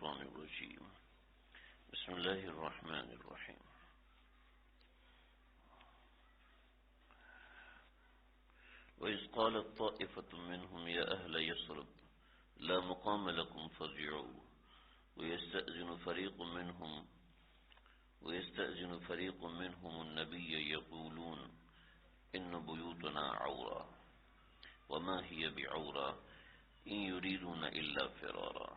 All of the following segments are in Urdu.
الشيطان الرجيم بسم الله الرحمن الرحيم وإذ قالت طائفة منهم يا أهل يثرب لا مقام لكم فارجعوا ويستأذن فريق منهم النبي يقولون إن بيوتنا عورة وما هي بعورة إن يريدون إلا فرارا۔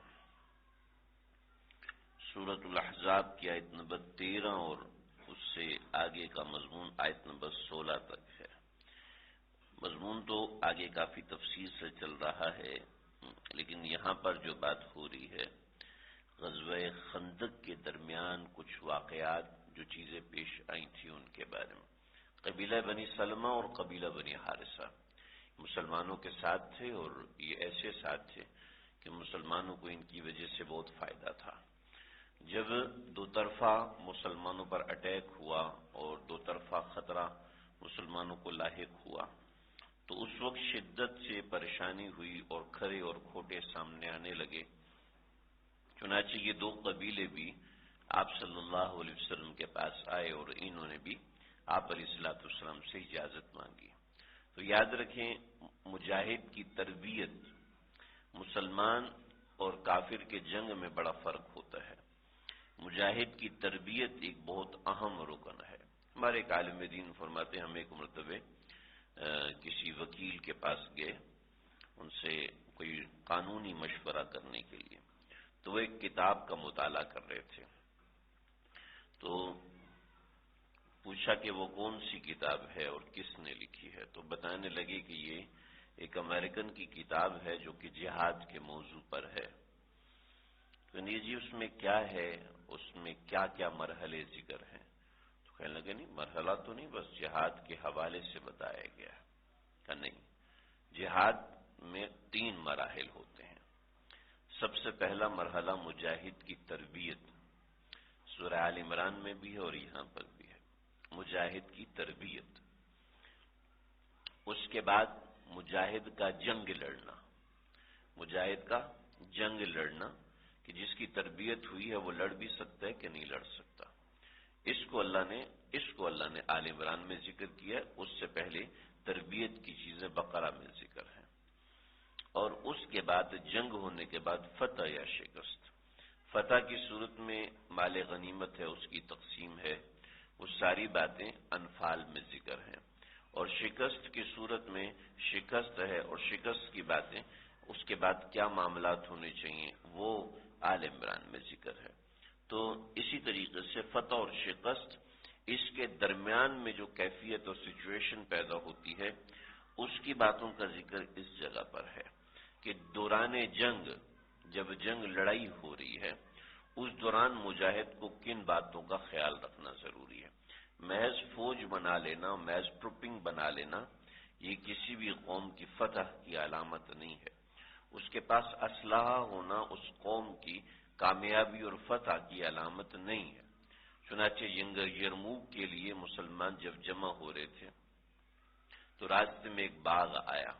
سورۃ الاحزاب کی آیت نمبر 13 اور اس سے آگے کا مضمون آیت نمبر 16 تک ہے۔ مضمون تو آگے کافی تفصیل سے چل رہا ہے، لیکن یہاں پر جو بات ہو رہی ہے غزوہ خندق کے درمیان کچھ واقعات جو چیزیں پیش آئی تھیں ان کے بارے میں۔ قبیلہ بنی سلمہ اور قبیلہ بنی حارثہ مسلمانوں کے ساتھ تھے، اور یہ ایسے ساتھ تھے کہ مسلمانوں کو ان کی وجہ سے بہت فائدہ تھا۔ جب دو طرفہ مسلمانوں پر اٹیک ہوا اور دو طرفہ خطرہ مسلمانوں کو لاحق ہوا تو اس وقت شدت سے پریشانی ہوئی اور کھرے اور کھوٹے سامنے آنے لگے۔ چنانچہ یہ دو قبیلے بھی آپ صلی اللہ علیہ وسلم کے پاس آئے اور انہوں نے بھی آپ علیہ السلام سے اجازت مانگی۔ تو یاد رکھیں، مجاہد کی تربیت مسلمان اور کافر کے جنگ میں بڑا فرق ہوتا ہے۔ مجاہد کی تربیت ایک بہت اہم رکن ہے۔ ہمارے ایک عالم دین فرماتے ہیں، ہم ایک مرتبہ کسی وکیل کے پاس گئے ان سے کوئی قانونی مشورہ کرنے کے لیے، تو وہ ایک کتاب کا مطالعہ کر رہے تھے۔ تو پوچھا کہ وہ کون سی کتاب ہے اور کس نے لکھی ہے، تو بتانے لگے کہ یہ ایک امریکن کی کتاب ہے جو کہ جہاد کے موضوع پر ہے۔ تو جی اس میں کیا ہے، اس میں کیا کیا مرحلے ذکر ہیں؟ تو کہنے لگے نہیں، مرحلہ تو نہیں، بس جہاد کے حوالے سے بتایا گیا ہے۔ کہ نہیں، جہاد میں 3 مراحل ہوتے ہیں۔ سب سے پہلا مرحلہ مجاہد کی تربیت، سورہ آل عمران میں بھی ہے اور یہاں پر بھی ہے، مجاہد کی تربیت۔ اس کے بعد مجاہد کا جنگ لڑنا، مجاہد کا جنگ لڑنا کہ جس کی تربیت ہوئی ہے وہ لڑ بھی سکتا ہے کہ نہیں لڑ سکتا۔ اس کو اللہ نے آل عمران میں ذکر کیا، اس سے پہلے تربیت کی چیزیں بقرہ میں ذکر ہیں۔ اور اس کے بعد جنگ ہونے کے بعد فتح یا شکست۔ فتح کی صورت میں مال غنیمت ہے، اس کی تقسیم ہے، وہ ساری باتیں انفال میں ذکر ہیں۔ اور شکست کی صورت میں شکست ہے اور شکست کی باتیں، اس کے بعد کیا معاملات ہونے چاہیے، وہ آل عمران میں ذکر ہے۔ تو اسی طریقے سے فتح اور شکست، اس کے درمیان میں جو کیفیت اور سچویشن پیدا ہوتی ہے اس کی باتوں کا ذکر اس جگہ پر ہے کہ دوران جنگ، جب جنگ لڑائی ہو رہی ہے اس دوران مجاہد کو کن باتوں کا خیال رکھنا ضروری ہے۔ محض فوج بنا لینا، محض ٹروپنگ بنا لینا، یہ کسی بھی قوم کی فتح کی علامت نہیں ہے۔ اس کے پاس اسلحہ ہونا اس قوم کی کامیابی اور فتح کی علامت نہیں ہے۔ چنانچہ یرموک کے لیے مسلمان جب جمع ہو رہے تھے تو راستے میں ایک باغ آیا،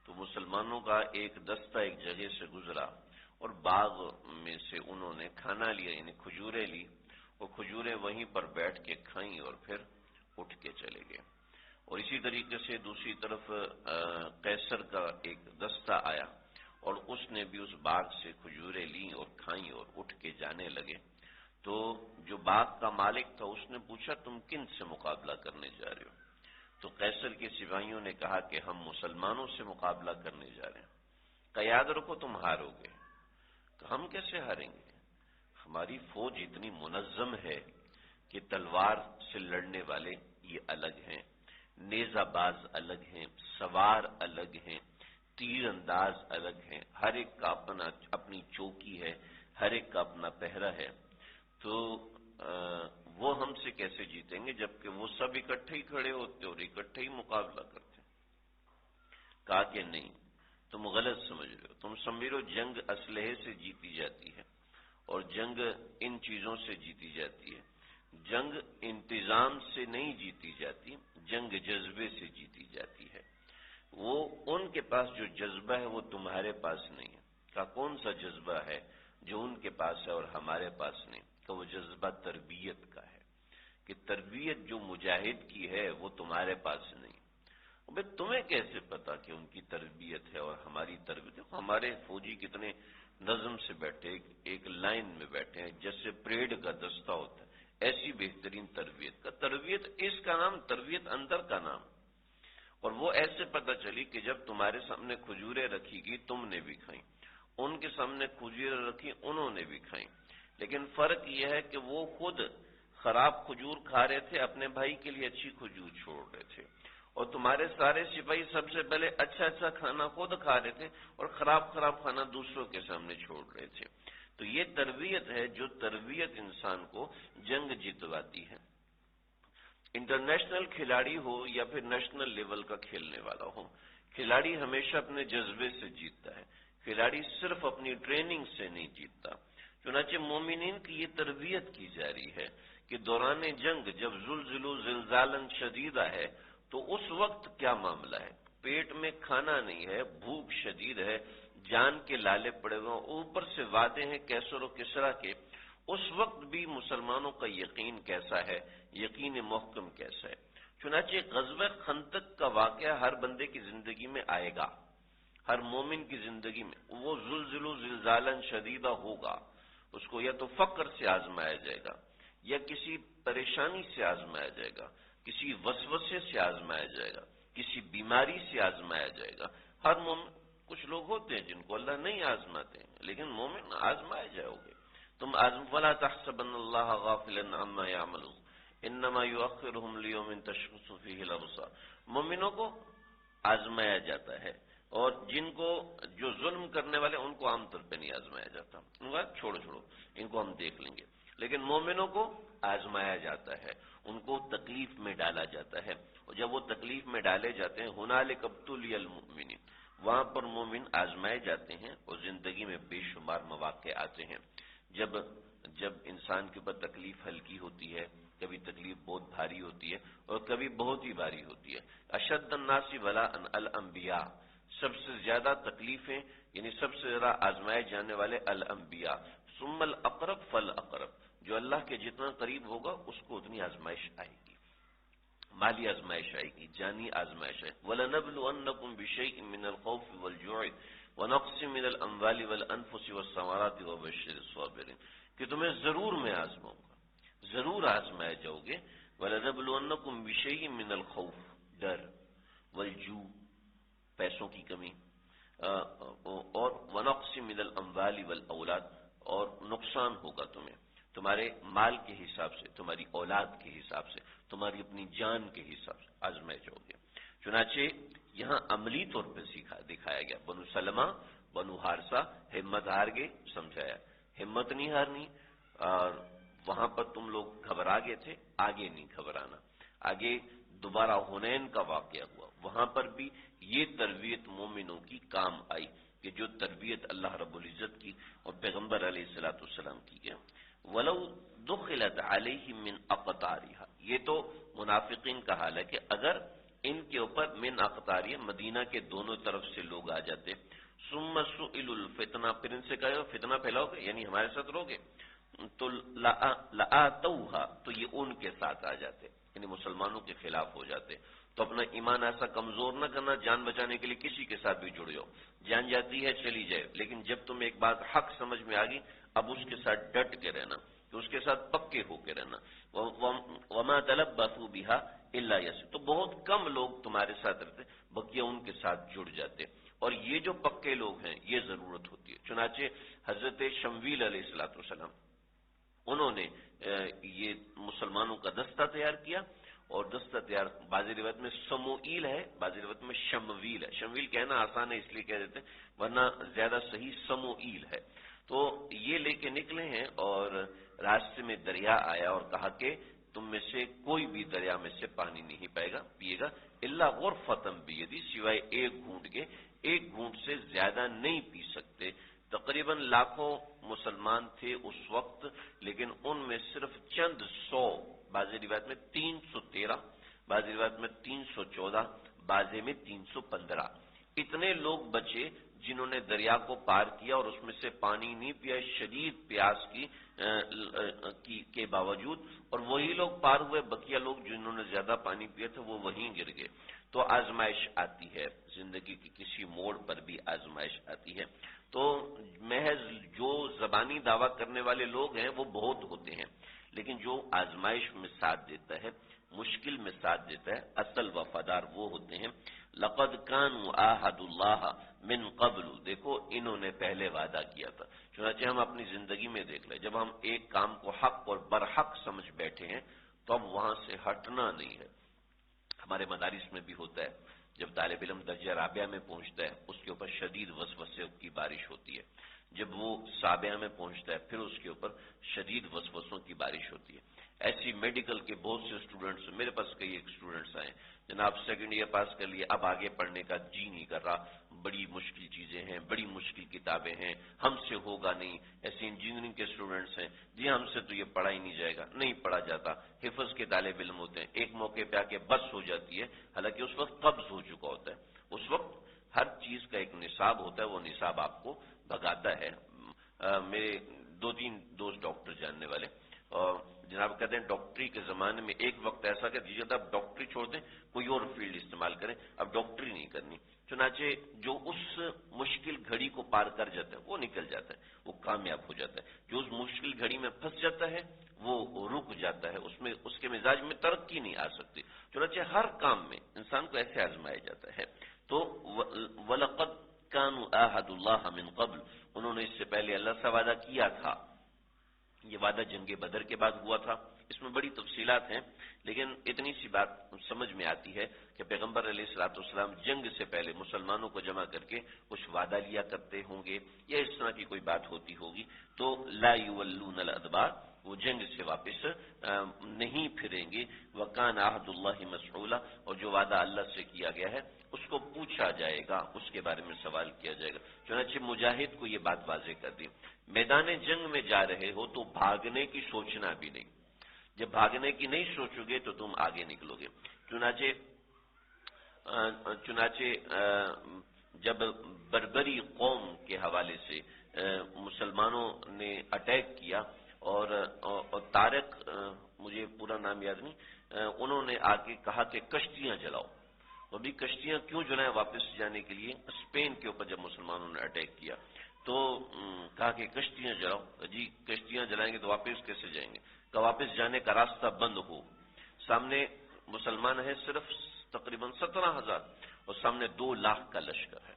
تو مسلمانوں کا ایک دستہ ایک جگہ سے گزرا اور باغ میں سے انہوں نے کھانا لیا، یعنی کھجوریں لی، اور کھجوریں وہیں پر بیٹھ کے کھائیں اور پھر اٹھ کے چلے گئے۔ اور اسی طریقے سے دوسری طرف قیصر کا ایک دستہ آیا اور اس نے بھی اس باغ سے کھجوریں لیں اور کھائیں اور اٹھ کے جانے لگے۔ تو جو باغ کا مالک تھا اس نے پوچھا تم کن سے مقابلہ کرنے جا رہے ہو؟ تو قیصر کے سپاہیوں نے کہا کہ ہم مسلمانوں سے مقابلہ کرنے جا رہے ہیں۔ کہ یاد رکھو تم ہارو گے۔ کہ ہم کیسے ہاریں گے؟ ہماری فوج اتنی منظم ہے کہ تلوار سے لڑنے والے یہ الگ ہیں، نیزہ باز الگ ہیں، سوار الگ ہیں، تیر انداز الگ ہیں، ہر ایک کا اپنی چوکی ہے، ہر ایک کا اپنا پہرا ہے۔ تو وہ ہم سے کیسے جیتیں گے جبکہ وہ سب اکٹھے ہی کھڑے ہوتے اور اکٹھے ہی مقابلہ کرتے؟ کہا کہ نہیں، تم غلط سمجھ رہے ہو، تم سمجھو جنگ اسلحے سے جیتی جاتی ہے اور جنگ ان چیزوں سے جیتی جاتی ہے۔ جنگ انتظام سے نہیں جیتی جاتی، جنگ جذبے سے جیتی جاتی ہے۔ وہ ان کے پاس جو جذبہ ہے وہ تمہارے پاس نہیں ہے۔ کا کون سا جذبہ ہے جو ان کے پاس ہے اور ہمارے پاس نہیں، کہ وہ جذبہ تربیت کا ہے، کہ تربیت جو مجاہد کی ہے وہ تمہارے پاس نہیں۔ بھئی تمہیں کیسے پتا کہ ان کی تربیت ہے اور ہماری تربیت ہے؟ ہمارے فوجی کتنے نظم سے بیٹھے، ایک لائن میں بیٹھے ہیں، جیسے پریڈ کا دستہ ہوتا ہے، ایسی بہترین تربیت کا، تربیت اس کا نام، تربیت اندر کا نام۔ اور وہ ایسے پتہ چلی کہ جب تمہارے سامنے کھجوریں رکھی گی تم نے بھی کھائیں، ان کے سامنے کھجوریں رکھی انہوں نے بھی کھائیں، لیکن فرق یہ ہے کہ وہ خود خراب کھجور کھا رہے تھے، اپنے بھائی کے لیے اچھی کھجور چھوڑ رہے تھے، اور تمہارے سارے سپاہی سب سے پہلے اچھا اچھا کھانا خود کھا رہے تھے اور خراب خراب کھانا دوسروں کے سامنے چھوڑ رہے تھے۔ تو یہ تربیت ہے، جو تربیت انسان کو جنگ جتواتی ہے۔ انٹرنیشنل کھلاڑی ہو یا پھر نیشنل لیول کا کھیلنے والا ہو، کھلاڑی ہمیشہ اپنے جذبے سے جیتتا ہے، کھلاڑی صرف اپنی ٹریننگ سے نہیں جیتتا۔ چنانچہ مومنین کی یہ تربیت کی جا رہی ہے کہ دوران جنگ جب زلزلو زلزالن شدیدہ ہے تو اس وقت کیا معاملہ ہے، پیٹ میں کھانا نہیں ہے، بھوک شدید ہے، جان کے لالے پڑے ہوئے، اوپر سے وعدے ہیں کیسر و کسرا کے، اس وقت بھی مسلمانوں کا یقین کیسا ہے، یقین محکم کیسا ہے۔ چنانچہ غزوہ خندق کا واقعہ ہر بندے کی زندگی میں آئے گا، ہر مومن کی زندگی میں وہ زلزلو زلزالن شدیدہ ہوگا، اس کو یا تو فقر سے آزمایا جائے گا، یا کسی پریشانی سے آزمایا جائے گا، کسی وسوسے سے آزمایا جائے گا، کسی بیماری سے آزمایا جائے گا۔ ہر مومن، کچھ لوگ ہوتے ہیں جن کو اللہ نہیں آزماتے ہیں، لیکن مومن آزمائے جاؤ گے تم۔ ولا تحسبن اللہ غافلا عما يعملون انما يؤخرهم ليوم تشخص فيه الابصار۔ مومنوں کو آزمایا جاتا ہے، اور جن کو جو ظلم کرنے والے ان کو عام طور پہ نہیں آزمایا جاتا، ان کو چھوڑو ان کو ہم دیکھ لیں گے، لیکن مومنوں کو آزمایا جاتا ہے، ان کو تکلیف میں ڈالا جاتا ہے، اور جب وہ تکلیف میں ڈالے جاتے ہیں ہنالک ابتلی المؤمنین، وہاں پر مومن آزمائے جاتے ہیں، اور زندگی میں بے شمار مواقع آتے ہیں جب انسان کے اوپر تکلیف ہلکی ہوتی ہے، کبھی تکلیف بہت بھاری ہوتی ہے اور کبھی بہت ہی بھاری ہوتی ہے۔ اشد الناس بلاء الانبیاء، سب سے زیادہ تکلیفیں یعنی سب سے زیادہ آزمائے جانے والے الانبیاء، ثم الاقرب فالاقرب، جو اللہ کے جتنا قریب ہوگا اس کو اتنی آزمائش آئے گی، مالی آزمائش آئے گی، جانی آزمائش آئے گی۔ وَلَنَبْلُوَنَّكُمْ بِشَيْءٍ مِّنَ الْخَوْفِ وَالْجُوعِ وَنَقْصٍ مِّنَ الْأَمْوَالِ وَالْأَنفُسِ وَالثَّمَرَاتِ وَبَشِّرِ الصَّابِرِينَ، کہ تمہیں ضرور میں آزماؤں گا، ضرور آزمائے جاؤ گے۔ وَلَنَبْلُوَنَّكُمْ بِشَيْءٍ مِّنَ الْخَوْفِ، ڈر، وَالْجُوعِ، پیسوں کی کمی، اور وَنَقْصٍ مِّنَ الْأَمْوَالِ وَالْأَوْلَادِ، اور نقصان ہوگا تمہیں تمہارے مال کے حساب سے، تمہاری اولاد کے حساب سے، تمہاری اپنی جان کے حساب سے آزمائے جاؤ گے۔ چنانچہ یہاں عملی طور پہ دکھایا گیا، بنو سلمہ، بنو حارثہ ہمت ہار گئے، سمجھایا ہمت نہیں ہارنی، اور وہاں پر تم لوگ گھبرا گئے تھے، آگے نہیں گھبرانا۔ آگے دوبارہ حنین کا واقعہ ہوا، وہاں پر بھی یہ تربیت مومنوں کی کام آئی، کہ جو تربیت اللہ رب العزت کی اور پیغمبر علیہ الصلوۃ والسلام کی ہے۔ وَلَوْ دُخِلَتْ عَلَيْهِمْ مِنْ أَقْطَارِهَا، یہ تو منافقین کا حال ہے کہ اگر ان کے اوپر من اقطاریہ، مدینہ کے دونوں طرف سے لوگ آ جاتے، ثُمَّ سُئِلُوا الْفِتْنَةَ، پھر ان سے کہو فتنہ پھیلاؤ گے، یعنی ہمارے ساتھ رہوگے، تو لَآتَوْهَا، تو یہ ان کے ساتھ آ جاتے، یعنی مسلمانوں کے خلاف ہو جاتے۔ تو اپنا ایمان ایسا کمزور نہ کرنا، جان بچانے کے لیے کسی کے ساتھ بھی جڑ جاؤ، جان جاتی ہے چلی جائے، لیکن جب تم ایک بات حق سمجھ میں آ گئی، اب اس کے ساتھ ڈٹ کے رہنا، کہ اس کے ساتھ پکے ہو کے رہنا۔ وَمَا تَلَبَّثُوا بِهَا إِلَّا يَسِيرٌ، تو بہت کم لوگ تمہارے ساتھ رہتے، بقیہ ان کے ساتھ جڑ جاتے، اور یہ جو پکے لوگ ہیں یہ ضرورت ہوتی ہے۔ چنانچہ حضرت شمویل علیہ السلام، انہوں نے یہ مسلمانوں کا دستہ تیار کیا، اور دستہ تیار بعض روایت میں سموئیل ہے، بعض روایت میں شمویل ہے، شمویل کہنا آسان ہے اس لیے کہہ دیتے ہیں، ورنہ زیادہ صحیح سموئیل ہے۔ تو یہ لے کے نکلے ہیں، اور راستے میں دریا آیا اور کہا کہ تم میں سے کوئی بھی دریا میں سے پانی نہیں پیے گا الا غرفتم بیدی، سوائے ایک گھونٹ کے، ایک گھونٹ سے زیادہ نہیں پی سکتے۔ تقریباً لاکھوں مسلمان تھے اس وقت، لیکن ان میں صرف چند سو، بعض روایت میں 313، بعض روایت میں 314، بعض میں 315، اتنے لوگ بچے جنہوں نے دریا کو پار کیا اور اس میں سے پانی نہیں پیا شدید پیاس کے باوجود، اور وہی لوگ پار ہوئے، بقیہ لوگ جنہوں نے زیادہ پانی پیا تھا وہ وہیں گر گئے۔ تو آزمائش آتی ہے، زندگی کی کسی موڑ پر بھی آزمائش آتی ہے۔ تو محض جو زبانی دعویٰ کرنے والے لوگ ہیں وہ بہت ہوتے ہیں، لیکن جو آزمائش میں ساتھ دیتا ہے، مشکل میں ساتھ دیتا ہے، اصل وفادار وہ ہوتے ہیں۔ لقد كانوا عاهدوا الله من قبل، دیکھو انہوں نے پہلے وعدہ کیا تھا۔ چنانچہ ہم اپنی زندگی میں دیکھ لیں، جب ہم ایک کام کو حق اور برحق سمجھ بیٹھے ہیں تو اب وہاں سے ہٹنا نہیں ہے۔ ہمارے مدارس میں بھی ہوتا ہے، جب طالب علم درجہ رابعہ میں پہنچتا ہے اس کے اوپر شدید وسوسے کی بارش ہوتی ہے، جب وہ سابعہ میں پہنچتا ہے پھر اس کے اوپر شدید وسوسوں کی بارش ہوتی ہے۔ ایسی میڈیکل کے بہت سے اسٹوڈنٹس، میرے پاس کئی ایک اسٹوڈنٹس آئے، جناب سیکنڈ ایئر پاس کر لیے، اب آگے پڑھنے کا جی نہیں کر رہا، بڑی مشکل چیزیں ہیں، بڑی مشکل کتابیں ہیں، ہم سے ہوگا نہیں۔ ایسے انجینئرنگ کے اسٹوڈنٹس ہیں، جی ہم سے تو یہ پڑھا ہی نہیں جائے گا، نہیں پڑھا جاتا۔ حفظ کے طالب علم ہوتے ہیں، ایک موقع پہ آ کے بس ہو جاتی ہے، حالانکہ اس وقت قبض ہو چکا ہوتا ہے۔ اس وقت ہر چیز کا ایک نصاب ہوتا ہے، وہ نصاب آپ کو بھگاتا ہے۔ میرے دو تین دوست ڈاکٹر جاننے والے، اور جناب کہتے ہیں ڈاکٹری کے زمانے میں ایک وقت ایسا کہ دیجیے اب ڈاکٹری چھوڑ دیں، کوئی اور فیلڈ استعمال کریں، اب ڈاکٹری نہیں کرنی۔ چنانچہ جو اس مشکل گھڑی کو پار کر جاتا ہے وہ نکل جاتا ہے، وہ کامیاب ہو جاتا ہے۔ جو اس مشکل گھڑی میں پھنس جاتا ہے وہ رک جاتا ہے، اس کے مزاج میں ترقی نہیں آ سکتی۔ چنانچہ ہر کام میں انسان کو ایسے آزمایا جاتا ہے۔ تو وَلَقَدْ كَانُوا عَاهَدُوا اللَّهَ مِنْ قَبْلُ، انہوں نے اس سے پہلے اللہ سے وعدہ کیا تھا۔ یہ وعدہ جنگ بدر کے بعد ہوا تھا، اس میں بڑی تفصیلات ہیں، لیکن اتنی سی بات سمجھ میں آتی ہے کہ پیغمبر علیہ الصلوۃ والسلام جنگ سے پہلے مسلمانوں کو جمع کر کے کچھ وعدہ لیا کرتے ہوں گے، یا اس طرح کی کوئی بات ہوتی ہوگی۔ تو لا یولون الادبار، وہ جنگ سے واپس نہیں پھریں گے۔ وکان عہد اللہ مسئولا، اور جو وعدہ اللہ سے کیا گیا ہے اس کو پوچھا جائے گا، اس کے بارے میں سوال کیا جائے گا۔ چنانچہ مجاہد کو یہ بات واضح کر دی، میدان جنگ میں جا رہے ہو تو بھاگنے کی سوچنا بھی نہیں، جب بھاگنے کی نہیں سوچو گے تو تم آگے نکلو گے۔ چنانچہ جب بربری قوم کے حوالے سے مسلمانوں نے اٹیک کیا، اور طارق، مجھے پورا نام یاد نہیں، انہوں نے آ کے کہا کہ کشتیاں جلاؤ۔ تو ابھی کشتیاں کیوں جلائیں واپس جانے کے لیے؟ اسپین کے اوپر جب مسلمانوں نے اٹیک کیا تو کہا کہ کشتیاں جلاؤ۔ جی کشتیاں جلائیں گے تو واپس کیسے جائیں گے؟ کہ واپس جانے کا راستہ بند ہو۔ سامنے مسلمان ہیں صرف تقریباً 17,000، اور سامنے 2 لاکھ کا لشکر ہے،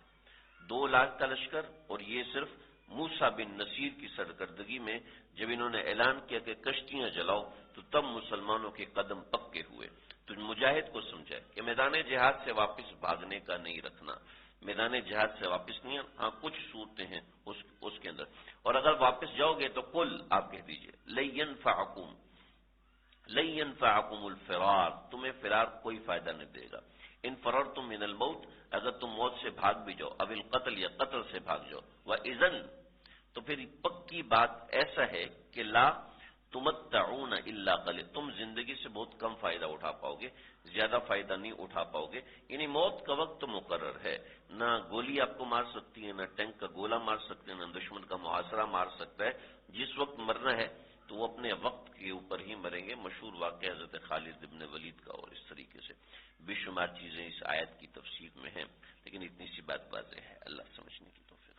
2 لاکھ کا لشکر، اور یہ صرف موسیٰ بن نصیر کی سرکردگی میں جب انہوں نے اعلان کیا کہ کشتیاں جلاؤ تو تب مسلمانوں کے قدم پکے ہوئے۔ تو مجاہد کو سمجھائے کہ میدان جہاد سے واپس بھاگنے کا نہیں رکھنا، میدان جہاد سے واپس نہیں، ہاں کچھ صورتیں ہیں اس کے اندر، اور اگر واپس جاؤ گے تو قل، آپ کہہ دیجئے لن ينفعكم الفرار، تمہیں فرار کوئی فائدہ نہیں دے گا۔ ان فررتم من الموت، اگر تم موت سے بھاگ بھی جاؤ، اب القتل یا قتل سے بھاگ جاؤ، وَإِذًا، تو پھر پکی بات ایسا ہے کہ لا تمتعون الا قلیل، تم زندگی سے بہت کم فائدہ اٹھا پاؤ گے، زیادہ فائدہ نہیں اٹھا پاؤ گے۔ یعنی موت کا وقت مقرر ہے، نہ گولی آپ کو مار سکتی ہے، نہ ٹینک کا گولہ مار سکتے ہیں، نہ دشمن کا محاصرہ مار سکتا ہے۔ جس وقت مرنا ہے تو وہ اپنے وقت کے اوپر ہی مریں گے۔ مشہور واقعہ حضرت خالد ابن ولید کا، اور اس طریقے سے بے شمار چیزیں اس آیت کی تفسیر میں ہیں، لیکن اتنی سی بات واضح ہے۔ اللہ سمجھنے کی توفیق۔